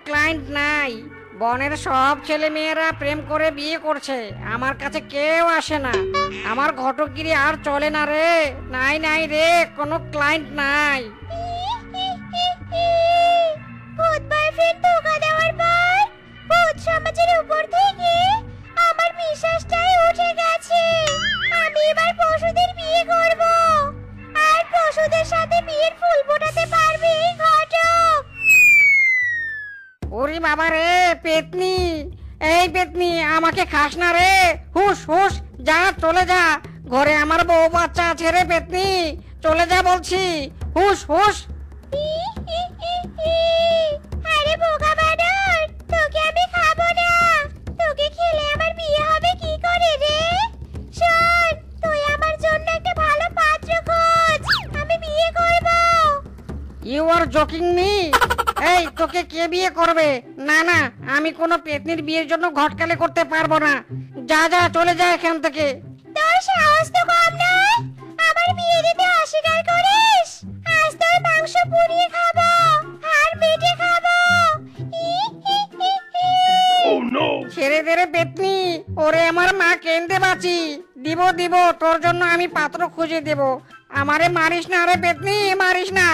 Client নাই। বনের সব ছেলে মেয়েরা প্রেম করে বিয়ে করছে, আমার কাছে কেউ আসে না। আমার ঘটকগিরি আর চলে না রে। নাই নাই রে, কোনো ক্লায়েন্ট নাই। ভূত বয়ফ্রেন্ড ধোকা দেওয়ার পর ভূত সমাজের উপর থেকে আমার বিশ্বাসটাই উঠে গেছে। আমি এবার পশুদের বিয়ে করব, আর পশুদের সাথে বিয়ের ফুল ফোটাতে পারবে ঘটক। ওরে বাবা রে পেতনি, এই পেতনি আমাকে খাস না রে। হুশ হুশ, যা চলে যা। ঘরে আমার বউ বাচ্চা আছে রে পেতনি, চলে যা বলছি। হুশ হুশ। আরে বোকা বানর, তোকে আমি খাবো না। তোকে খেলে আমার বিয়ে হবে কি করে রে? শোন, তুই আমার জন্য একটা ভালো পাত্র খোঁজ, আমি বিয়ে করব। You are joking me? এই তোকে কে বিয়ে করবে? না না, আমি কোনো পেতনির বিয়ের জন্য ঘটকালে করতে পারবো না। যা যা চলে যা এখান থেকে। তোর সাহস তো কম নয়, আমার বিয়ে দিতে অস্বীকার করিস। আজ তোর মাংস পুড়িয়ে খাবো, আর মেটে খাবো। ছেড়ে দে রে পেতনি, ওরে আমার মা কেঁদে বাঁচি। দিব দিব, তোর জন্য আমি পাত্র খুঁজে দেব। আমারে মারিস না রে পেতনি, মারিস না।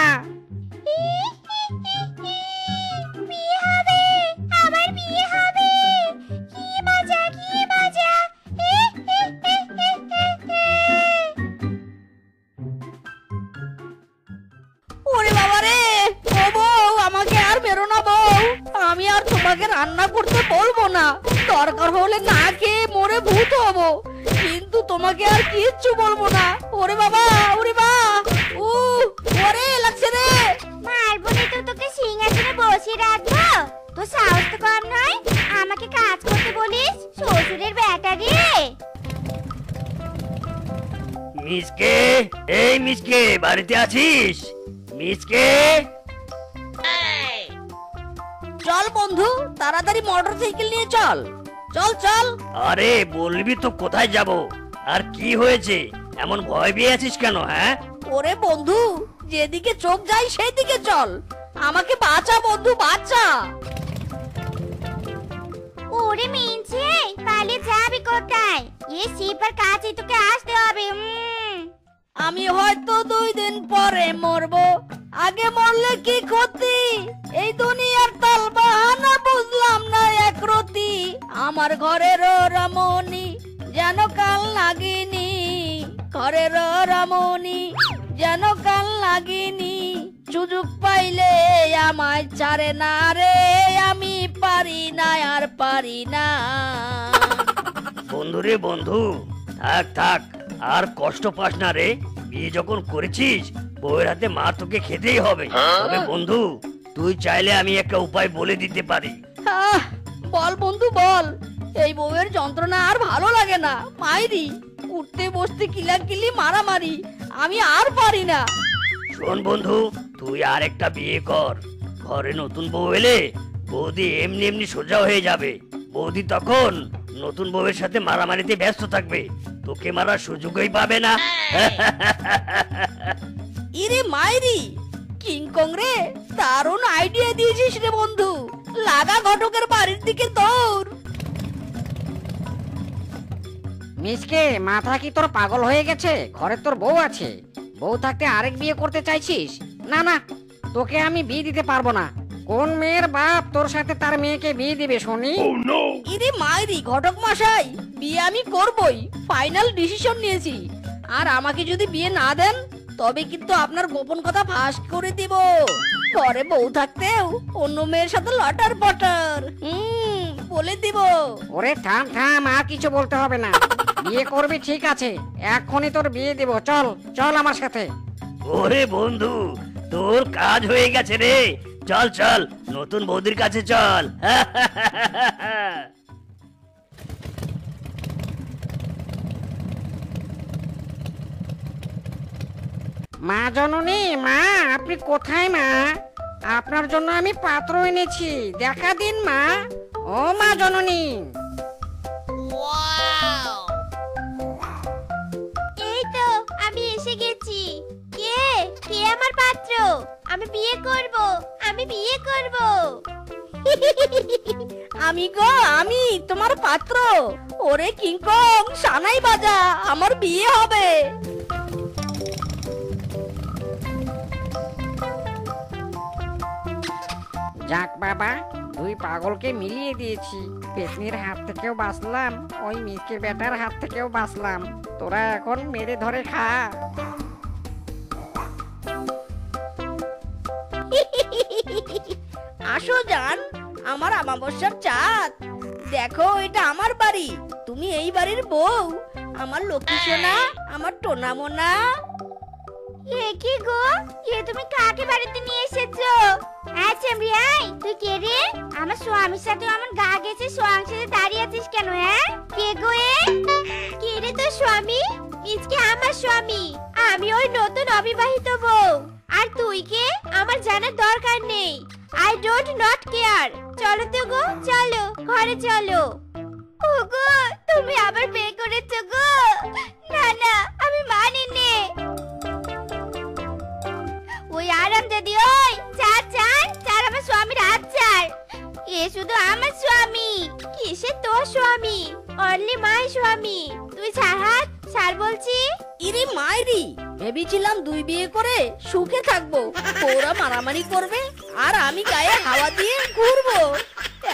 বিয়ে হবে, আমার বিয়ে হবে। কি মজা, কি মজা। ওরে বাবা রে, ও বউ আমাকে আর মেরো না বউ। আমি আর তোমাকে রান্না করতে বলবো না, দরকার হলে না খেয়ে মরে ভূত হবো, কিন্তু তোমাকে আর কিচ্ছু বলবো না। ওরে বাবা, ওরে বা, ও ওরে লাগছে রে। মারবো না তো তোকে সিংহাসনে বসিয়ে রাখবো? তোর সাহস তো কম নয়, আমাকে কাজ করতে বলিস? শ্বশুরের বেটা রে। মিসকে, এই মিসকে, বাড়িতে আছিস? মিসকে, চল বন্ধু, তাড়াতাড়ি মোটরসাইকেল নিয়ে চল, চল চল। আরে বলবি তো কোথায় যাব? আর কি হয়েছে, এমন ভয় পেয়ে আছিস কেন? হ্যাঁ ওরে বন্ধু, যেদিকে চোখ যায় সেদিকে চল, আমাকে বাঁচা বন্ধু, বাঁচা। ওরে মিনছে, পালিয়ে যাবি কোথায়? এ সিপার কাছে তোকে আসতে হবে। আমি হয়তো 2 দিন পরে মরবো, আগে মরলে কি ক্ষতি? এই দুনিয়ার তাল বাহানা বুঝলাম না একরতি। আমার ঘরের রমণী যেন কাল লাগিনি, ঘরের রমণী যেন কাল লাগিনি। সুযোগ পাইলে আমায় ছাড়ে না রে, আমি পারি না আর পারি না। বন্ধু রে বন্ধু, থাক থাক, আর কষ্ট পাস না রে। বিয়ে যখন করেছিস, বউয়ের হাতে মার তোকে খেতেই হবে। তবে বন্ধু, তুই চাইলে আমি একটা উপায় বলে দিতে পারি। বল বন্ধু বল, এই বউয়ের যন্ত্রণা আর ভালো লাগে না। মাইরি, উঠতে বসতে কিলাকিলি মারামারি, আমি আর পারি না। শোন বন্ধু, তুই আর একটা বিয়ে কর। ঘরে নতুন বউ এলে বৌদি এমনি এমনি সোজা হয়ে যাবে। বৌদি তখন নতুন বউয়ের সাথে মারামারিতে ব্যস্ত থাকবে, তোকে মারার সুযোগই পাবে না। ইরে মাইরি, কিংকং রে, দারুণ আইডিয়া দিয়েছিস রে বন্ধু। লাগা ঘটকের বাড়ির দিকে দৌড়। মিসকে, মাথা কি তোর পাগল হয়ে গেছে? ঘরে তোর বউ আছে, বউ থাকতে আরেক বিয়ে করতে চাইছিস? না না, তোকে আমি বিয়ে দিতে পারবো না। কোন মেয়ের বাপ তোর সাথে তার মেয়েকে বিয়ে দিবে শুনি? ইরে মাইরি ঘটক মশাই, বিয়ে আমি করবই, ফাইনাল ডিসিশন নিয়েছি। আর আমাকে যদি বিয়ে না দেন, তবে কিন্তু আপনার গোপন কথা ফাঁস করে দিব। ঘরে বউ থাকতেও অন্য মেয়ের সাথে লটার পটার, বলে দিব। ওরে থাম থাম, আর কিছু বলতে হবে না। বিয়ে করবি ঠিক আছে, এক্ষুনি তোর বিয়ে দেব। চল চল আমার সাথে। ওরে বন্ধু, তোর কাজ হয়ে গেছে রে। চল চল, নতুন বৌদির কাছে চল। মা জননী, মা আপনি কোথায় মা? আপনার জন্য আমি পাত্র এনেছি, দেখা দিন মা। ও মা জননী। এই তো আমি এসে গেছি। কে কে আমার পাত্র? আমি বিয়ে করব, আমি বিয়ে করব। আমি গো, আমি তোমার পাত্র। ওরে কিংকং, সানাই বাজা, আমার বিয়ে হবে। যাক বাবা, দুই পাগলকে মিলিয়ে দিয়েছি। পেতনির হাত থেকেও বাঁচলাম, ওই মিসকে বেটার হাত থেকেও বাঁচলাম। তোরা এখন মেরে ধরে খা। আসো জান, আমার আমাবস্যার চাঁদ। দেখো, এটা আমার বাড়ি, তুমি এই বাড়ির বউ। আমার লক্ষ্মী সোনা, আমার টোনা মোনা। এ কি গো, এ তুমি কাকে বাড়িতে নিয়ে এসেছো? আচ্ছা রিয়াই, তুই কে রে? আমার স্বামীর সাথে আমার গা গেছে, স্বামীর সাথে দাঁড়িয়ে আছিস কেন? হ্যাঁ, কে গো এ? কে রে তোর স্বামী? মিজকে আমার স্বামী। আমি ওই নতুন অবিবাহিত বউ। আর তুই কে? আমার জানার দরকার নেই। I don't not care. চলো তো গো, চলো ঘরে চলো। ওগো, তুমি আবার বিয়ে করেছো গো? না না, আমি মানি নে। ওই আরাম যদি, ওই চার চার চার, আমার স্বামীর হাত চার। এ শুধু আমার স্বামী, কিসে তোর স্বামী? অনলি মাই স্বামী। তুই ছাড় হাত, ছাড় বলছি। ইরে মাইরি, ভেবেছিলাম দুই বিয়ে করে সুখে থাকবো। ওরা মারামারি করবে আর আমি গায়ে হাওয়া দিয়ে ঘুরবো।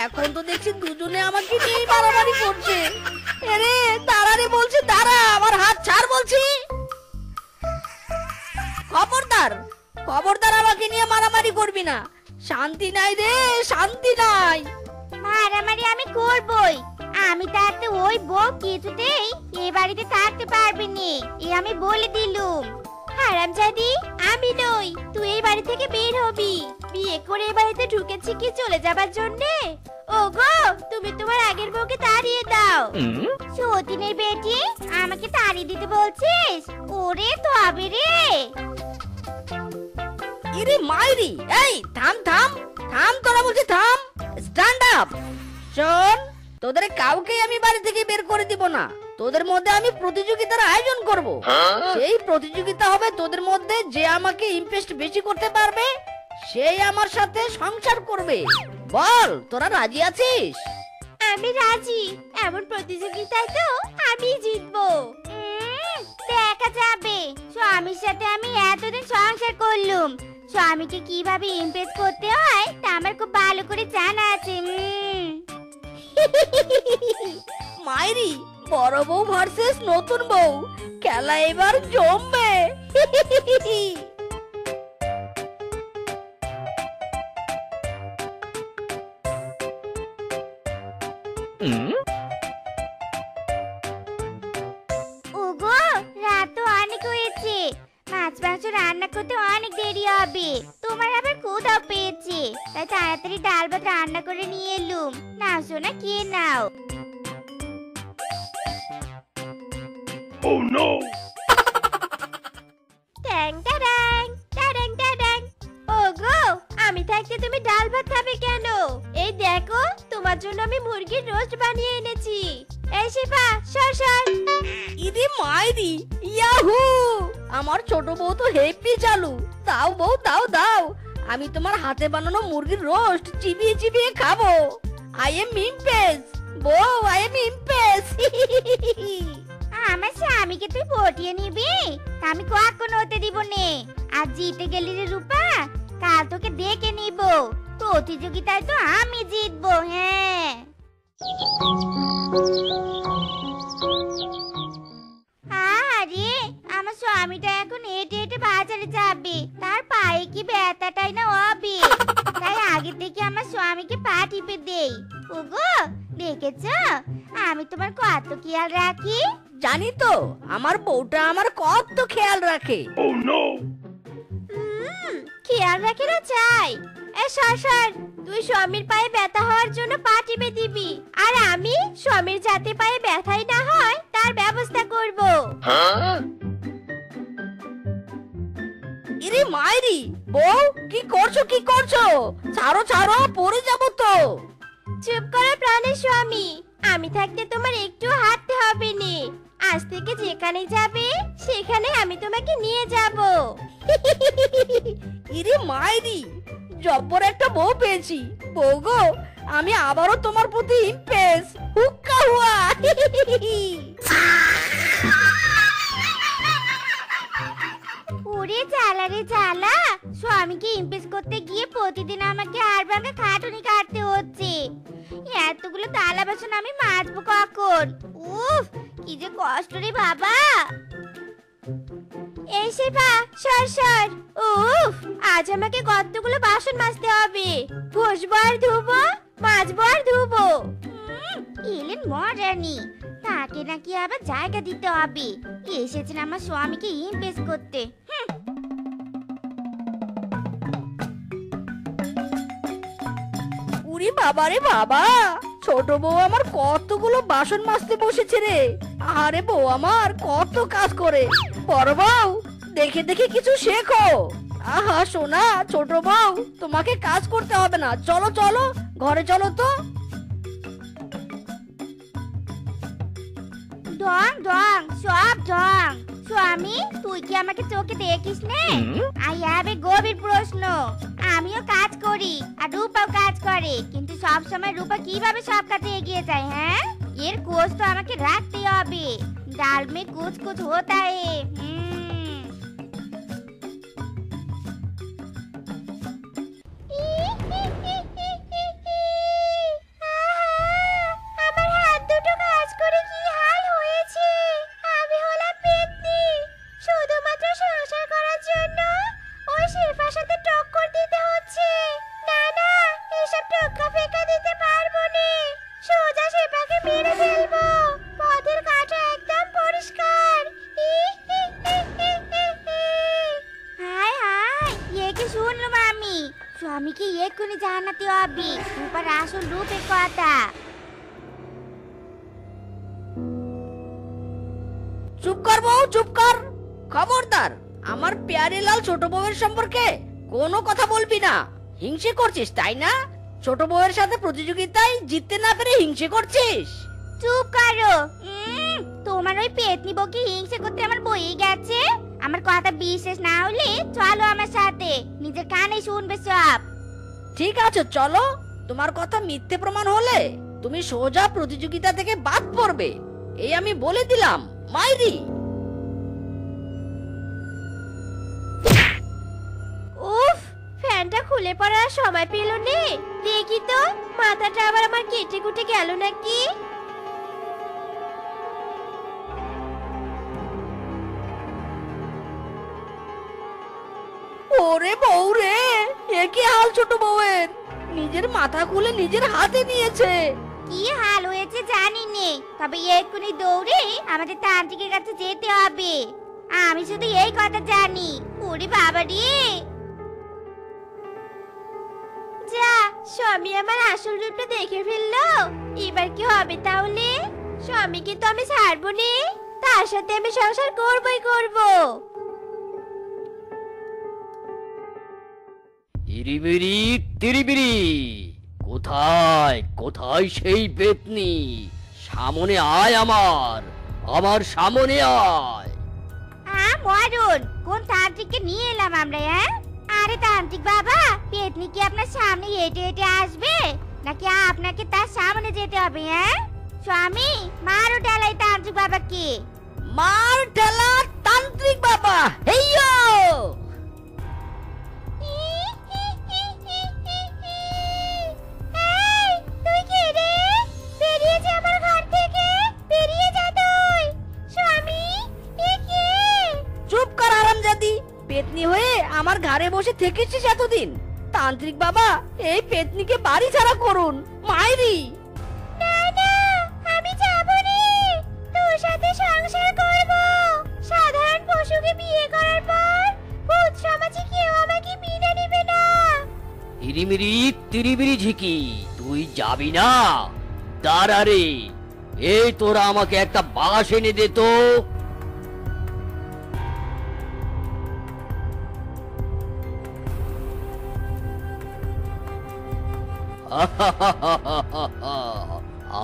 এখন তো দেখছি দুজনে আমাকে নিয়ে মারামারি করছে। আরে দাঁড়া রে, বলছে দাঁড়া, আমার হাত ছাড় বলছি। খবরদার, খবরদার, আমাকে নিয়ে মারামারি করবি না। শান্তি নাই রে, শান্তি নাই। মারামারি আমি করবই। আমি থাকতে ওই বউ কিছুতেই এ বাড়িতে থাকতে পারবি নি, এ আমি বলে দিলুম। হারামজাদি, আমি নই, তুই এই বাড়ি থেকে বের হবি। বিয়ে করে এই বাড়িতে ঢুকেছি কি চলে যাবার জন্যে? ওগো, তুমি তোমার আগের বউকে তাড়িয়ে দাও। সতীনের বেটি, আমাকে তাড়িয়ে দিতে বলছিস? ওরে তবে রে। ইরে মাইরি, এই থাম থাম থাম, তোরা বলছি থাম। Stand up. শোন, তোদের কাউকে আমি বাড়ি থেকে বের করে দিব না। তোদের মধ্যে আমি প্রতিযোগিতার আয়োজন করব। সেই প্রতিযোগিতা হবে তোদের মধ্যে, যে আমাকে ইমপ্রেস বেশি করতে পারবে সেই আমার সাথে সংসার করবে। বল, তোরা রাজি আছিস? আমি রাজি। এমন প্রতিযোগিতায় তো আমি জিতবো। দেখা যাবে। স্বামীর সাথে আমি এতদিন সংসার করলুম, স্বামীকে কিভাবে ইমপ্রেস করতে হয় তা আমার খুব ভালো করে জানা আছে। মাইরি, বড় বউ ভার্সেস নতুন বউ, খেলা এবার জমবে। ওগো, রাত তো অনেক হয়েছে, মাছ মাংস রান্না করতে অনেক দেরি হবে। তোমার আবার ক্ষুধাও পেয়েছে, তাই তাড়াতাড়ি ডাল ভাত রান্না করে নিয়ে এলুম। নাও সোনা, কে নাও। Oh no! ট্যাং ট্যাং ট্যাং ট্যাং। ওগো, আমি থাকতে তুমি ডাল ভাত খাবে কেন? এই দেখো, তোমার জন্য আমি মুরগির রোস্ট বানিয়ে এনেছি। এই শিফা, সর সর। ইরে মাইরি, ইয়াহু! আমার ছোট বউ তো হেপি চালু। দাও বউ, দাও দাও, আমি তোমার হাতে বানানো মুরগির রোস্ট চিবিয়ে চিবিয়ে খাবো। আই এম ইমপ্রেস বউ, আই এম ইমপ্রেস। আমার স্বামীকে তুই পটিয়ে নিবি? আমি কখনো হতে দিব নে। আর জিতে গেলি রে রূপা, কাল তোকে দেখে নিব। প্রতিযোগিতায় তো আমি জিতবো। হ্যাঁ, আরে আমার স্বামীটা এখন হেঁটে হেঁটে বাজারে যাবে, তার পায়ে কি ব্যথাটাই না হবে। তাই আগে থেকে আমার স্বামীকে পা টিপে দেই। ওগো, দেখেছো আমি তোমার কত খেয়াল রাখি? জানি তো, আমার বউটা আমার কত খেয়াল রাখে। Oh no! খেয়াল রাখি না চাই। এ সর সর, তুই স্বামীর পায়ে ব্যথা হওয়ার জন্য পা টিপে দিবি, আর আমি স্বামীর যাতে পায়ে ব্যথাই না হয় তার ব্যবস্থা করব। ইরে মাইরি, বউ কি করছো, কি করছো? ছাড়ো ছাড়ো, পড়ে যাবো তো। চুপ করো প্রাণের স্বামী, আমি থাকতে তোমার একটু হাঁটতে হবে না। আজ থেকে যেখানে যাবে সেখানে আমি তোমাকে নিয়ে যাব। ইরে মাইরি, জব্বর একটা বউ পেয়েছি। বউ গো, আমি আবারও তোমার প্রতি ইমপ্রেস। হুক্কা হুয়া। ওরে জ্বালা রে জ্বালা, স্বামীকে ইমপ্রেস করতে গিয়ে প্রতিদিন আমাকে আর ভাঙা খাটুনি কাটতে হচ্ছে। এতগুলো থালা বাসন আমি মাজবো কখন? উফ, কি যে কষ্ট রে বাবা। এই শেফা, সর সর। উফ, আজ আমাকে কতগুলো বাসন মাজতে হবে। ঘষবো আর ধুবো, মাজবো আর ধুবো। এলেন মহারানী, তাকে নাকি আবার জায়গা দিতে হবে। এসেছেন আমার স্বামীকে ইমপ্রেস করতে। উরি বাবা রে বাবা, ছোট বউ আমার কতগুলো বাসন মাজতে বসেছে রে। আরে বউ আমার কত কাজ করে। বড় বউ, দেখে দেখে কিছু শেখো। আহা সোনা, ছোট বউ তোমাকে কাজ করতে হবে না। চলো চলো, ঘরে চলো তো। ঢং ঢং, সব ঢং। স্বামী, তুই কি আমাকে চোখে দেখিস নে? আই হ্যাভ এ গভীর প্রশ্ন। আমিও কাজ করি আর রূপাও কাজ করে, কিন্তু সব সময় রূপা কিভাবে সব কাজে এগিয়ে যায়? হ্যাঁ, এর খোঁজ তো আমাকে রাখতে হবে। ডাল মে কুছ কুছ হোতা হে। আমার হাত দুটো কাজ করে কি হাল হয়েছে। আমি হলাম পেতনি, শুধুমাত্র সংসার করার জন্য ওই শেফার সাথে টক্কর দিতে হচ্ছে। না না, এসব টক্কা ফেকা দিতে পারবো না। সোজা শেফাকে মেরে ফেলবো। পথের কাঁটা একদম পরিষ্কার। হায় হায়, এ কি শুনলাম আমি? স্বামীকে এক্ষুনি জানাতে হবে রূপার আসল রূপের কথা। চুপ কর বউ, চুপ কর। খবরদার, আমার প্যারে লাল ছোট বউয়ের সম্পর্কে কোনো কথা বলবি না। হিংসে করছিস তাই না? ছোট বউয়ের সাথে প্রতিযোগিতায় জিততে না পেরে হিংসে করছিস? চুপ করো। তোমার ওই পেতনি বউকে হিংসে করতে আমার বই গেছে। আমার কথা বিশ্বাস না হলে চলো আমার সাথে, নিজের কানে শুনবে সব। ঠিক আছে চলো। তোমার কথা মিথ্যে প্রমাণ হলে তুমি সোজা প্রতিযোগিতা থেকে বাদ পড়বে, এই আমি বলে দিলাম। মাইরি। উফ, ফ্যানটা খুলে পড়ার সময় পেল নে। দেখি তো মাথাটা আবার আমার কেটে কুটে গেল নাকি। ওরে বউ রে, এ কি হাল ছোট বউয়ের? নিজের মাথা খুলে নিজের হাতে নিয়েছে। কি হাল হয়েছে জানি নে, তবে এক্ষুনি দৌড়ে আমাদের তান্ত্রিকের কাছে যেতে হবে। আমি শুধু এই কথা জানি। ওরে বাবা রে, যা, স্বামী আমার আসল রূপটা দেখে ফেললো। এবার কি হবে তাহলে? স্বামীকে তো আমি ছাড়বো নে, তার সাথে আমি সংসার করবই করব। ইরিবিরি তিরিবিরি, কোথায় কোথায় সেই পেতনি? সামনে আয়, আমার সামনে আয়। মরণ, কোন তান্ত্রিককে নিয়ে এলাম আমরা? হ্যাঁ, আরে তান্ত্রিক বাবা, পেতনি কি আপনার সামনে হেঁটে হেঁটে আসবে নাকি আপনাকে তার সামনে যেতে হবে? হ্যাঁ স্বামী, মারো ঢালাই তান্ত্রিক বাবাকে। মার ঠেলা তান্ত্রিক বাবা, হেইয়ো! এই, তুই কে রে? বেরিয়ে যা আমার ঘর থেকে, বেরিয়ে যা তুই। স্বামী, এ কে? চুপ কর হারামজাদি। পেতনি হয়ে আমার ঘরে বসে থেকেছিস এতদিন। তান্ত্রিক বাবা, এই পেতনিকে বাড়ি ছাড়া করুন। মাইরি। না না, আমি যাব রে, তোর সাথে সংসার করব। সাধারণ পশুকে বিয়ে করার পর ভূত সমাজে কেউ আমাকে মেনে নেবে না। ইরিমিরি তিরিবিরি ঝিকি, তুই যাবি না? দাঁড়া রে, এই তোরা আমাকে একটা বাঁশ এনে দে তো।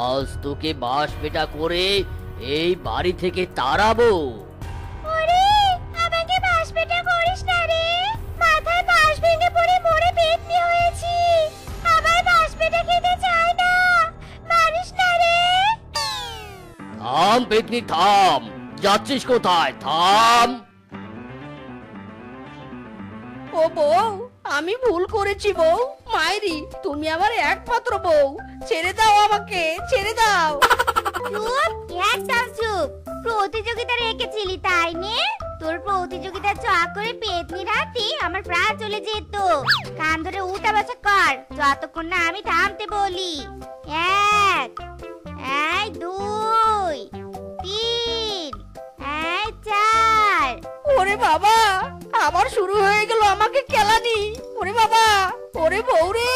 আজ তোকে বাঁশ পেটা করে এই বাড়ি থেকে তাড়াবো। ওরে, আমাকে বাঁশ পেটা করিস না রে, মাথায় বাঁশ ভেঙে পড়ে মরে পেতনি হয়ে থাম পেতনি থাম, যাচ্ছিস কোথায়? থাম। ও বউ, আমি ভুল করেছি বউ। মাইরি, তুমি আমার একমাত্র বউ। ছেড়ে দাও আমাকে, ছেড়ে দাও। চুপ, একদম চুপ। প্রতিযোগিতা রেখেছিলি তাই নে? তোর প্রতিযোগিতা চক্করে পেতনির হাতে আমার প্রাণ চলে যেত। কান ধরে উঠা বসা কর যতক্ষণ না আমি থামতে বলি। এক, এই দুই, তিন, এই চার। ওরে বাবা, আবার শুরু হয়ে গেল আমাকে কেলানি। ওরে বাবা, ওরে বউ রে,